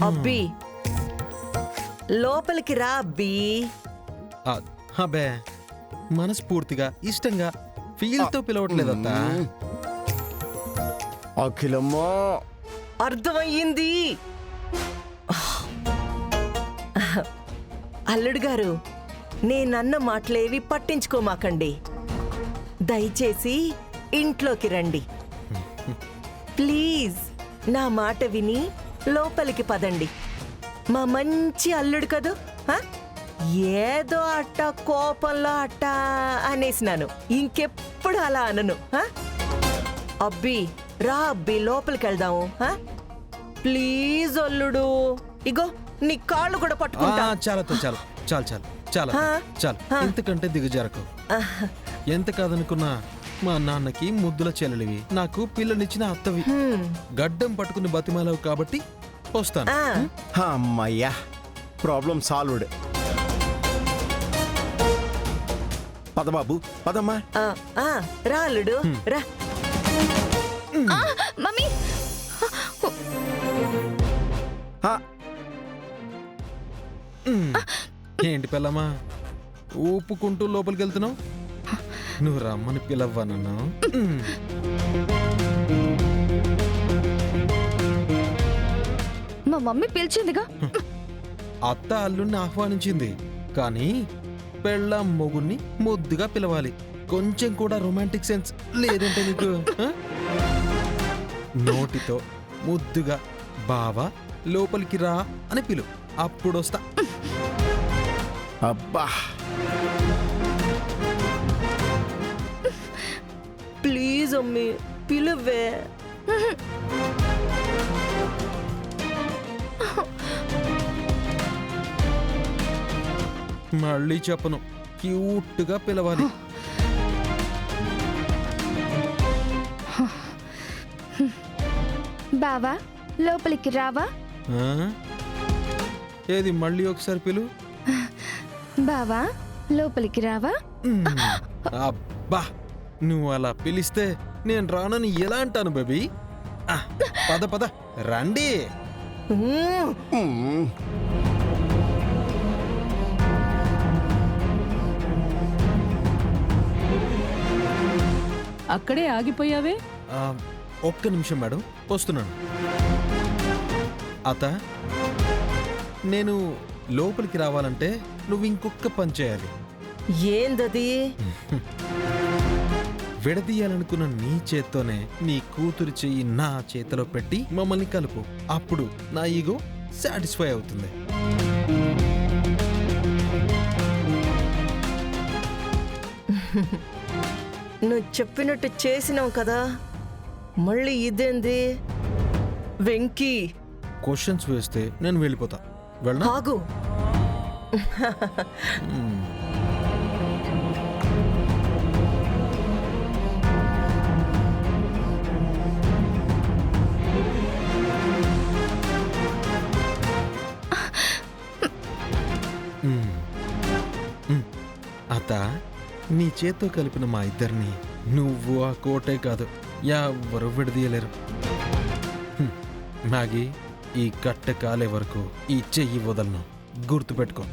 అబ్బి లోపలికి రా అబ్బి. అబ్బే మనస్ఫూర్తిగా ఇష్టంగా ఫీల్తో పిలవట్లేదత్తా. అఖిలమ్మా అర్థమయ్యింది. అల్లుడు గారు, నేనన్న మాటలేవి పట్టించుకోమాకండి. దయచేసి ఇంట్లోకి రండి. ప్లీజ్ నా మాట విని లోపలికి పదండి. మా మంచి అల్లుడు కదూ. ఏదో అట్ట కోపంలో అట్ట అనేసినాను, ఇంకెప్పుడు అలా అనను. అబ్బి రా అబ్బి, లోపలికి వెళ్దాము. ప్లీజ్ అల్లుడు, ఇగో నీ కాళ్ళు కూడా పట్టుకుంటా. చాలా చాలు చాలు చాలు చాలా చాలు, ఇంతకంటే దిగజారకు. ఎంత కాదనుకున్నా మా నాన్నకి ముద్దుల చెల్లెలివి, నాకు పిల్లనిచ్చిన అత్తవి. గడ్డం పట్టుకుని బతిమాలవు కాబట్టి వస్తాను. అమ్మయ్యా, ప్రాబ్లం సాల్వ్డ్. పదబాబు పదమ్మా. రా అల్లుడు రా. మమ్మీ ఏంటి పిల్లమ్మా ఊపుకుంటూ లోపలికి వెళ్తున్నావు? నువ్వు రమ్మని పిలవ్వా నన్ను. మా మమ్మీ పిలిచిందిగా. అత్త అల్లుణ్ణి ఆహ్వానించింది, కానీ పెళ్ళాం మొగుణ్ణి ముద్దుగా పిలవాలి. కొంచెం కూడా రొమాంటిక్ సెన్స్ లేదంటే నీకు? నోటితో ముద్దుగా బావా లోపలికి రా అని పిలు, అప్పుడొస్తా. అబ్బా ప్లీజ్ అమ్మి పిలువే. మళ్ళీ చెప్పను, క్యూట్గా పిలవాలి. బావా లోపలికి రావా? ఏది మళ్ళీ ఒకసారి పిలు. బావా లోపలికి రావా? అబ్బా, నువ్వు అలా పిలిస్తే నేను రానని ఎలా అంటాను బేబీ? పద పద రండి. అక్కడే ఆగిపోయావే? ఒక్క నిమిషం మేడం, వస్తున్నాను. అత్త, నేను లోపలికి రావాలంటే నువ్వు ఇంకొక పని చేయాలి. ఏందది? విడదీయాలనుకున్న నీ చేత్తోనే నీ కూతురు చెయ్యి నా చేతిలో పెట్టి మమ్మల్ని కలుపు. అప్పుడు నా ఈగో సాటిస్ఫై అవుతుంది. నువ్వు చెప్పినట్టు చేసినావు కదా, మళ్ళీ ఇదేంది? వెంకీ క్వశ్చన్స్ వేస్తే నేను వెళ్ళిపోతా. వెళ్ళనా? ఆగు. అత్త, నీ చేత్తో కలిపిన మా ఇద్దరిని నువ్వు ఆ కోటే కాదు ఎవ్వరూ విడదీయలేరు. మ్యాగీ, ఈ కట్ట కాలే వరకు ఈ చెయ్యి వదలను, గుర్తుపెట్టుకో.